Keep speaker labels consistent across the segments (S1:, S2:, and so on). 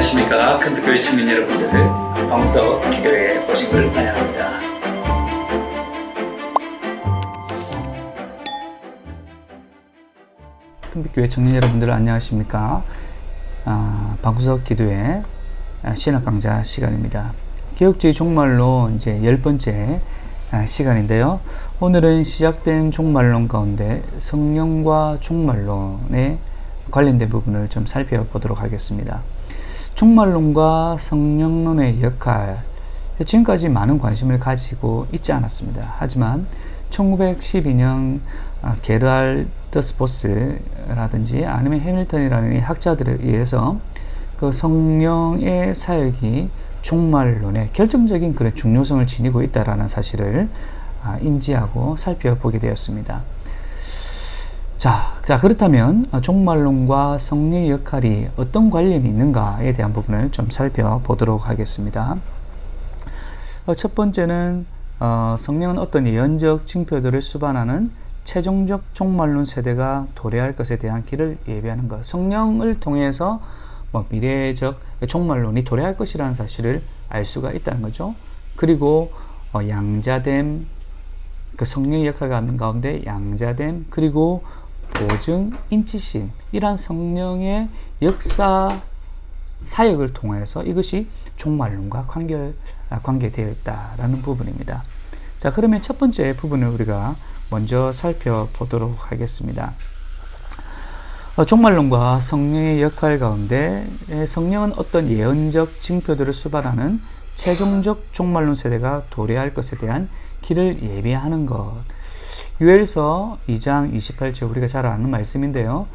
S1: 안녕하십니까. 큰빛교회 청년 여러분들, 방석 기도에 오신 걸 환영합니다.
S2: 큰빛교회 청년 여러분들 안녕하십니까. 방구석 기도회 신학 강좌 시간입니다. 개혁주의 종말론 이제 10번째 시간인데요. 오늘은 시작된 종말론 가운데 성령과 종말론에 관련된 부분을 좀 살펴보도록 하겠습니다. 종말론과 성령론의 역할, 지금까지 많은 관심을 가지고 있지 않았습니다. 하지만 1912년 게르알더스보스라든지 아니면 해밀턴이라는 학자들에 의해서 그 성령의 사역이 종말론의 결정적인 그런 중요성을 지니고 있다라는 사실을 인지하고 살펴보게 되었습니다. 자, 그렇다면 종말론과 성령의 역할이 어떤 관련이 있는가에 대한 부분을 좀 살펴보도록 하겠습니다. 첫 번째는 성령은 어떤 예언적 징표들을 수반하는 최종적 종말론 세대가 도래할 것에 대한 길을 예비하는 것. 성령을 통해서 미래적 종말론이 도래할 것이라는 사실을 알 수가 있다는 거죠. 그리고 양자됨, 그 성령의 역할 가운데 양자됨, 그리고 보증, 인치심, 이러한 성령의 역사 사역을 통해서 이것이 종말론과 관계되어 있다라는 부분입니다. 자, 그러면 첫 번째 부분을 우리가 먼저 살펴보도록 하겠습니다. 종말론과 성령의 역할 가운데 성령은 어떤 예언적 징표들을 수반하는 최종적 종말론 세대가 도래할 것에 대한 길을 예비하는 것. 요엘서 2장 28절, 우리가 잘 아는 말씀인데요.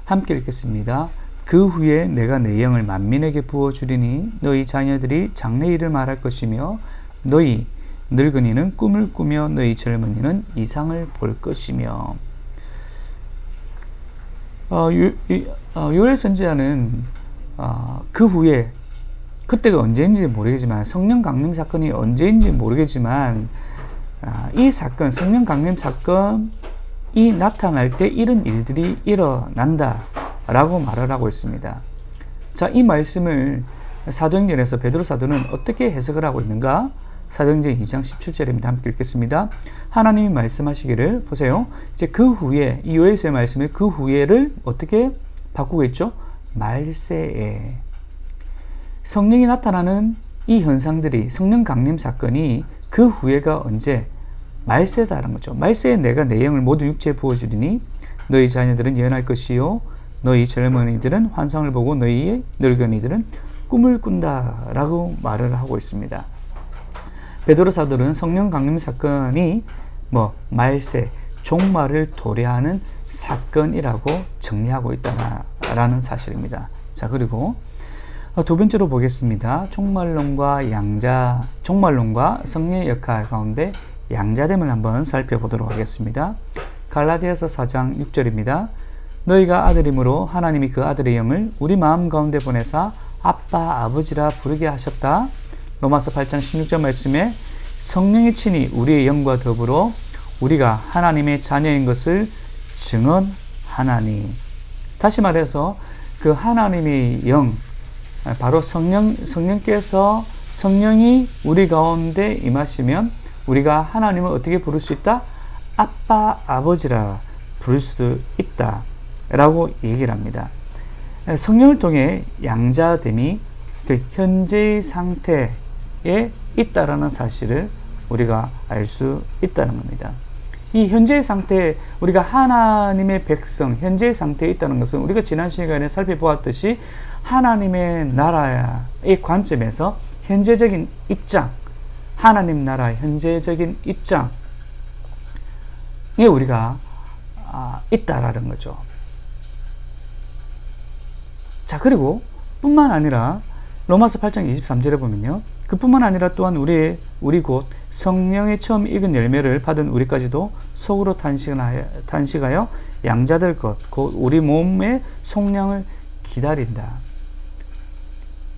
S2: 함께 읽겠습니다. 그 후에 내가 내 영을 만민에게 부어주리니 너희 자녀들이 장래일을 말할 것이며 너희 늙은이는 꿈을 꾸며 너희 젊은이는 이상을 볼 것이며. 요엘 선지자는 그 후에, 그때가 언제인지 모르겠지만, 성령 강림 사건이 언제인지 모르겠지만 이 사건, 성령 강림 사건이 나타날 때 이런 일들이 일어난다 라고 말을 하고 있습니다. 자, 이 말씀을 사도행전에서 베드로 사도는 어떻게 해석을 하고 있는가? 사도행전 2장 17절입니다. 함께 읽겠습니다. 하나님이 말씀하시기를, 보세요. 이제 그 후에, 이 요엘서의 말씀에 그 후에를 어떻게 바꾸고 있죠? 말세에. 성령이 나타나는 이 현상들이, 성령 강림 사건이 그 후에가 언제? 말세다라는 거죠. 말세에 내가 내 영을 모두 육체에 부어주리니 너희 자녀들은 예언할 것이요 너희 젊은이들은 환상을 보고 너희의 늙은이들은 꿈을 꾼다 라고 말을 하고 있습니다. 베드로 사도는 성령 강림 사건이 말세, 종말을 도래하는 사건이라고 정리하고 있다라는 사실입니다. 자, 그리고 두 번째로 보겠습니다. 종말론과 성령의 역할 가운데 양자됨을 한번 살펴보도록 하겠습니다. 갈라디아서 4장 6절입니다. 너희가 아들이므로 하나님이 그 아들의 영을 우리 마음 가운데 보내사 아빠, 아버지라 부르게 하셨다. 로마서 8장 16절 말씀에 성령이 친히 우리의 영과 더불어 우리가 하나님의 자녀인 것을 증언하나니. 다시 말해서 그 하나님의 영, 바로 성령께서, 성령이 우리 가운데 임하시면 우리가 하나님을 어떻게 부를 수 있다? 아빠, 아버지라 부를 수도 있다 라고 얘기를 합니다. 성령을 통해 양자됨이 그 현재의 상태에 있다라는 사실을 우리가 알 수 있다는 겁니다. 이 현재의 상태, 우리가 하나님의 백성, 현재의 상태에 있다는 것은 우리가 지난 시간에 살펴보았듯이 하나님의 나라의 관점에서 현재적인 입장, 하나님 나라의 현재적인 입장에 우리가 있다라는 거죠. 자, 그리고 뿐만 아니라 로마서 8장 23절에 보면요, 그뿐만 아니라 또한 우리 곧 성령의 처음 익은 열매를 받은 우리까지도 속으로 탄식하여 양자될 것, 곧 우리 몸의 속량을 기다린다.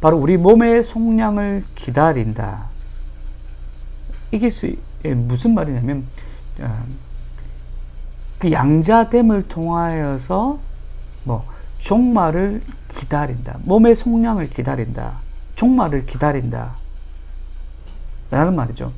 S2: 바로 우리 몸의 속량을 기다린다. 이게 무슨 말이냐면 그 양자됨을 통하여서 종말을 기다린다. 몸의 속량을 기다린다. 종말을 기다린다. 라는 말이죠.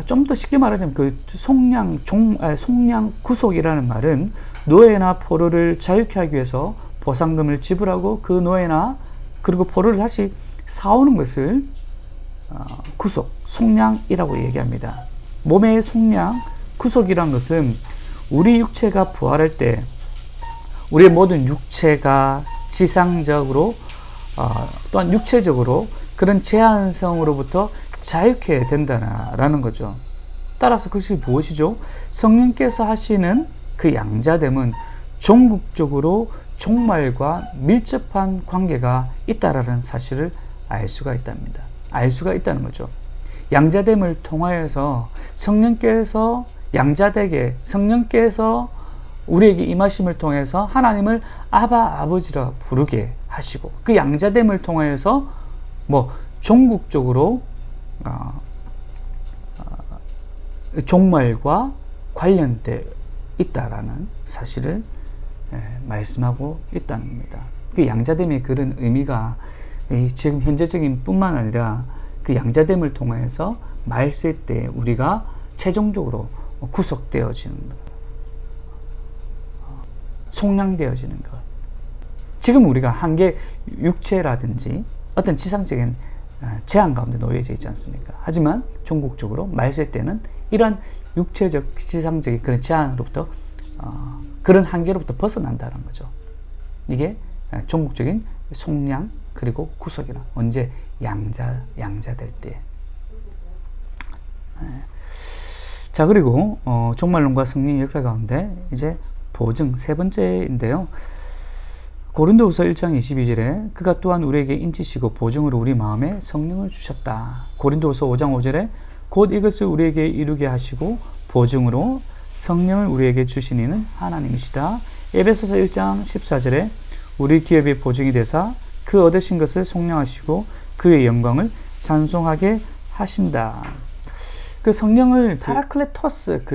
S2: 좀 더 쉽게 말하자면 그 속량 구속이라는 말은 노예나 포로를 자유케 하기 위해서 보상금을 지불하고 그 노예나 그리고 포로를 다시 사오는 것을 구속, 속량이라고 얘기합니다. 몸의 속량, 구속이라는 것은 우리 육체가 부활할 때 우리의 모든 육체가 지상적으로 또한 육체적으로 그런 제한성으로부터 자유케 된다라는 거죠. 따라서 그것이 무엇이죠? 성령께서 하시는 그 양자됨은 종국적으로 종말과 밀접한 관계가 있다라는 사실을 알 수가 있답니다. 알 수가 있다는 거죠. 양자됨을 통하여서 성령께서 양자되게 성령께서 우리에게 임하심을 통해서 하나님을 아바 아버지라 부르게 하시고 그 양자됨을 통하여서 종국적으로 종말과 관련되어 있다라는 사실을 말씀하고 있다는 겁니다. 그 양자됨의 그런 의미가 지금 현재적인 뿐만 아니라 그 양자됨을 통해서 말세 때 우리가 최종적으로 구속되어지는 것, 속량되어지는 것. 지금 우리가 한계 육체라든지 어떤 지상적인 제한 가운데 놓여져 있지 않습니까? 하지만 종국적으로 말세 때는 이러한 육체적 지상적인 그런 제한으로부터 그런 한계로부터 벗어난다는 거죠. 이게 종국적인 속량 그리고 구속이라. 언제? 양자될 때. 자, 그리고 종말론과 성령의 역할 가운데 이제 보증 세 번째인데요. 고린도후서 1장 22절에 그가 또한 우리에게 인치시고 보증으로 우리 마음에 성령을 주셨다. 고린도후서 5장 5절에 곧 이것을 우리에게 이루게 하시고 보증으로 성령을 우리에게 주신 이는 하나님이시다. 에베소서 1장 14절에 우리 기업의 보증이 되사 그 얻으신 것을 속량하시고 그의 영광을 찬송하게 하신다. 그 성령을 파라클레토스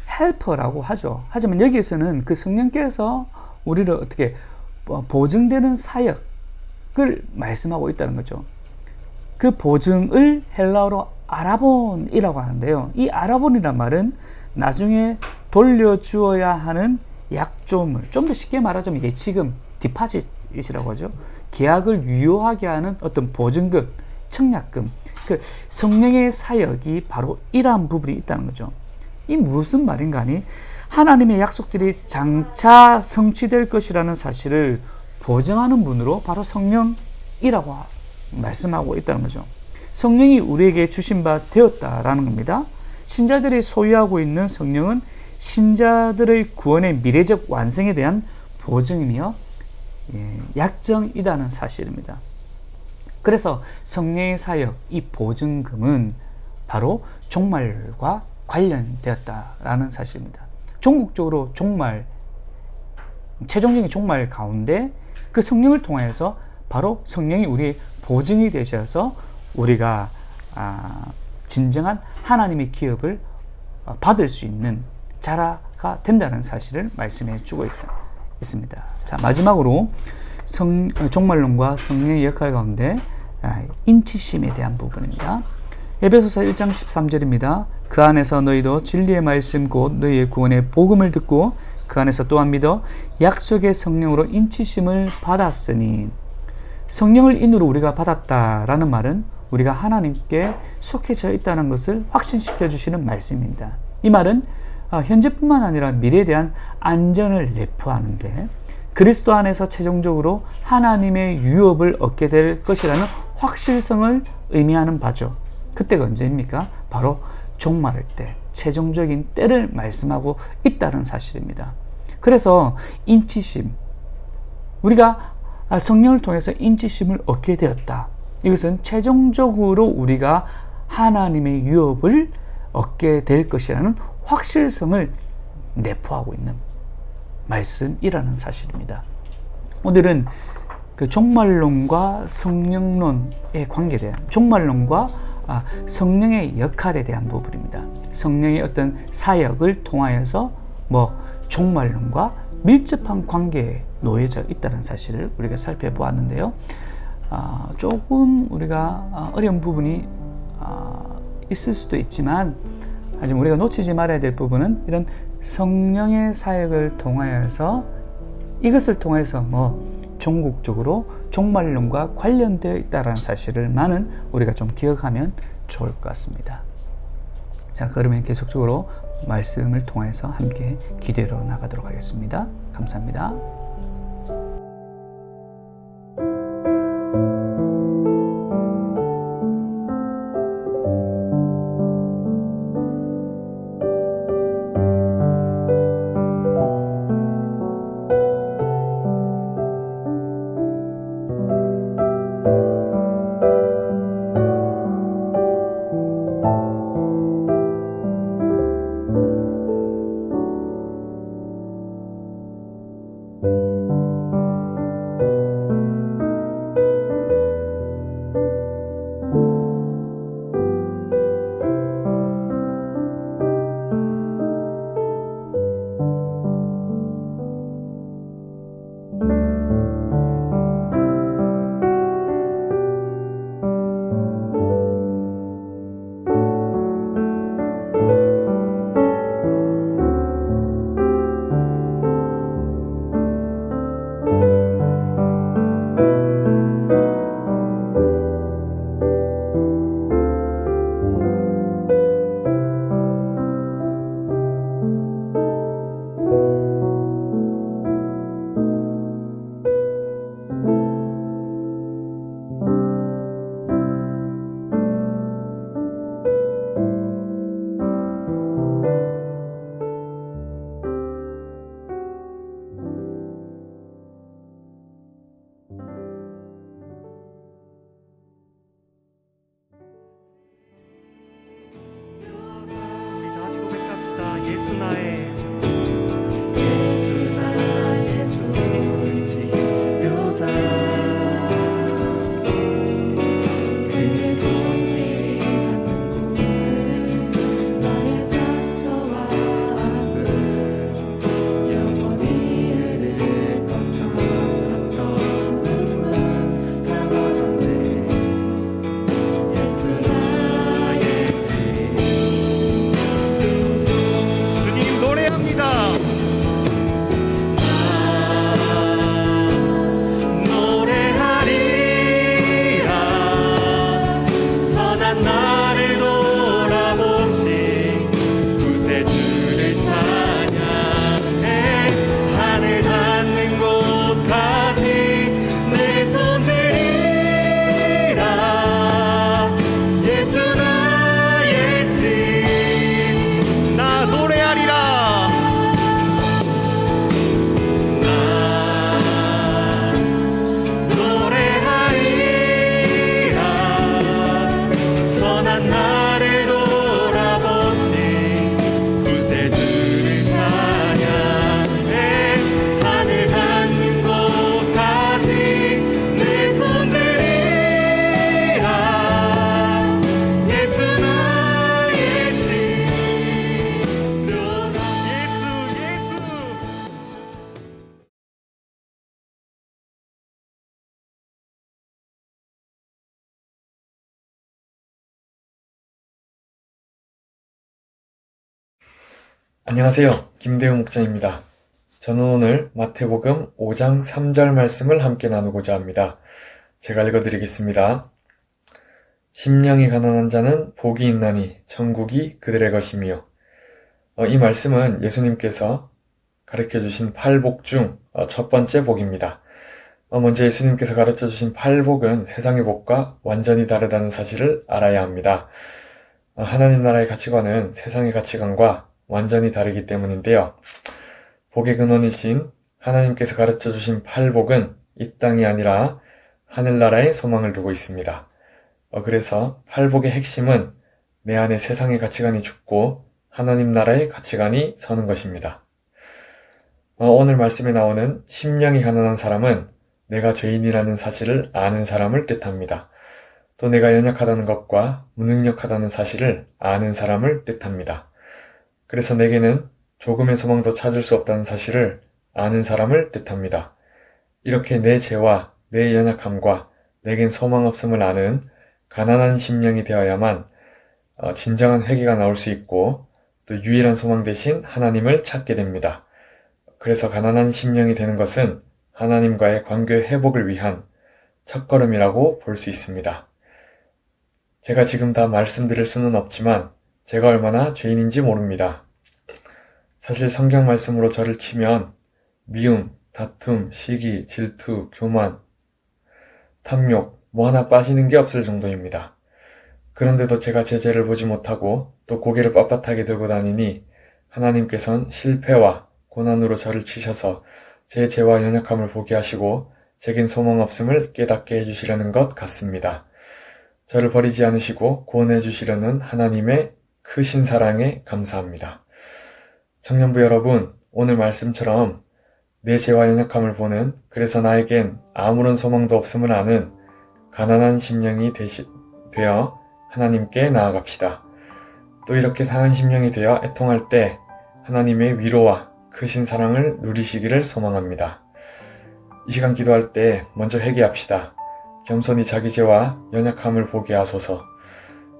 S2: 헬퍼라고 하죠. 하지만 여기에서는 그 성령께서 우리를 어떻게 보증되는 사역을 말씀하고 있다는 거죠. 그 보증을 헬라어로 아라본이라고 하는데요. 이 아라본이란 말은 나중에 돌려주어야 하는 약조물, 좀 더 쉽게 말하자면 예치금, 디파짓이라고 하죠. 계약을 유효하게 하는 어떤 보증금, 청약금. 그 성령의 사역이 바로 이러한 부분이 있다는 거죠. 이 무슨 말인가 하니 하나님의 약속들이 장차 성취될 것이라는 사실을 보증하는 분으로 바로 성령이라고 말씀하고 있다는 거죠. 성령이 우리에게 주신 바 되었다라는 겁니다. 신자들이 소유하고 있는 성령은 신자들의 구원의 미래적 완성에 대한 보증이며 약정이라는 사실입니다. 그래서 성령의 사역, 이 보증금은 바로 종말과 관련되었다라는 사실입니다. 종국적으로 종말, 최종적인 종말 가운데 그 성령을 통해서 바로 성령이 우리의 보증이 되셔서 우리가 진정한 하나님의 기업을 받을 수 있는 자라가 된다는 사실을 말씀해 주고 있습니다. 자, 마지막으로 종말론과 성령의 역할 가운데 인치심에 대한 부분입니다. 에베소서 1장 13절입니다. 그 안에서 너희도 진리의 말씀 곧 너희의 구원의 복음을 듣고 그 안에서 또한 믿어 약속의 성령으로 인치심을 받았으니, 성령을 인으로 우리가 받았다라는 말은 우리가 하나님께 속해져 있다는 것을 확신시켜 주시는 말씀입니다. 이 말은 현재뿐만 아니라 미래에 대한 안전을 내포하는데 그리스도 안에서 최종적으로 하나님의 유업을 얻게 될 것이라는 확실성을 의미하는 바죠. 그때가 언제입니까? 바로 종말할 때, 최종적인 때를 말씀하고 있다는 사실입니다. 그래서 인치심, 우리가 성령을 통해서 인치심을 얻게 되었다. 이것은 최종적으로 우리가 하나님의 유업을 얻게 될 것이라는 확실성을 내포하고 있는 말씀이라는 사실입니다. 오늘은 그 종말론과 성령론의 관계에 대한, 종말론과 성령의 역할에 대한 부분입니다. 성령의 어떤 사역을 통하여서 종말론과 밀접한 관계에 놓여져 있다는 사실을 우리가 살펴보았는데요. 조금 우리가 어려운 부분이 있을 수도 있지만, 하지만 우리가 놓치지 말아야 될 부분은 이런 성령의 사역을 통하여서, 이것을 통해서 종국적으로 종말론과 관련되어 있다는 사실을만은 우리가 좀 기억하면 좋을 것 같습니다. 자, 그러면 계속적으로 말씀을 통해서 함께 기도로 나가도록 하겠습니다. 감사합니다.
S3: 다시 고백합시다. 예수 나의 존재 묘자, 그의 손길이 닿는 곳은 나의 상처와 아픔, 영원히 흐를 것 같던 눈물 감아줬네. 예수 나의 집. 주님 노래합니다. 노래하리라. 선한 나를 돌아보신 구세주를 찬양해. 하늘 닿는 곳까지 내 손 들이라. 예수 나의 집. 나 노래하리라. 나 노래하리라. 선한 나를 돌아보신 구세주를 찬양해. 하늘 닿는 곳까지 내 손 들이라. 예수 나의 집. 묘자. 예수 예수.
S4: 안녕하세요. 김대웅 목장입니다. 저는 오늘 마태복음 5장 3절 말씀을 함께 나누고자 합니다. 제가 읽어드리겠습니다. 심령이 가난한 자는 복이 있나니 천국이 그들의 것이며. 이 말씀은 예수님께서 가르쳐주신 8복 중 첫 번째 복입니다. 먼저 예수님께서 가르쳐주신 8복은 세상의 복과 완전히 다르다는 사실을 알아야 합니다. 하나님 나라의 가치관은 세상의 가치관과 완전히 다르기 때문인데요. 복의 근원이신 하나님께서 가르쳐주신 8복은 이 땅이 아니라 하늘나라에 소망을 두고 있습니다. 그래서 8복의 핵심은 내 안에 세상의 가치관이 죽고 하나님 나라의 가치관이 서는 것입니다. 오늘 말씀에 나오는 심령이 가난한 사람은 내가 죄인이라는 사실을 아는 사람을 뜻합니다. 또 내가 연약하다는 것과 무능력하다는 사실을 아는 사람을 뜻합니다. 그래서 내게는 조금의 소망도 찾을 수 없다는 사실을 아는 사람을 뜻합니다. 이렇게 내 죄와 내 연약함과 내겐 소망 없음을 아는 가난한 심령이 되어야만 진정한 회개가 나올 수 있고 또 유일한 소망 대신 하나님을 찾게 됩니다. 그래서 가난한 심령이 되는 것은 하나님과의 관계 회복을 위한 첫걸음이라고 볼 수 있습니다. 제가 지금 다 말씀드릴 수는 없지만 제가 얼마나 죄인인지 모릅니다. 사실 성경 말씀으로 저를 치면 미움, 다툼, 시기, 질투, 교만, 탐욕 뭐 하나 빠지는 게 없을 정도입니다. 그런데도 제가 제 죄를 보지 못하고 또 고개를 빳빳하게 들고 다니니 하나님께서는 실패와 고난으로 저를 치셔서 제 죄와 연약함을 보게 하시고 제겐 소망 없음을 깨닫게 해주시려는 것 같습니다. 저를 버리지 않으시고 구원해 주시려는 하나님의 크신 사랑에 감사합니다. 청년부 여러분, 오늘 말씀처럼 내 죄와 연약함을 보는, 그래서 나에겐 아무런 소망도 없음을 아는 가난한 심령이 되어 하나님께 나아갑시다. 또 이렇게 상한 심령이 되어 애통할 때 하나님의 위로와 크신 사랑을 누리시기를 소망합니다. 이 시간 기도할 때 먼저 회개합시다. 겸손히 자기 죄와 연약함을 보게 하소서.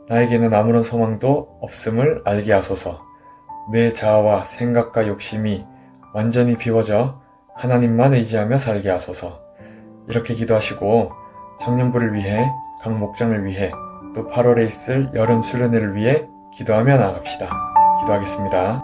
S4: 나에게는 아무런 소망도 없음을 알게 하소서. 내 자아와 생각과 욕심이 완전히 비워져 하나님만 의지하며 살게 하소서. 이렇게 기도하시고 청년부를 위해, 각 목장을 위해, 또 8월에 있을 여름 수련회를 위해 기도하며 나아갑시다. 기도하겠습니다.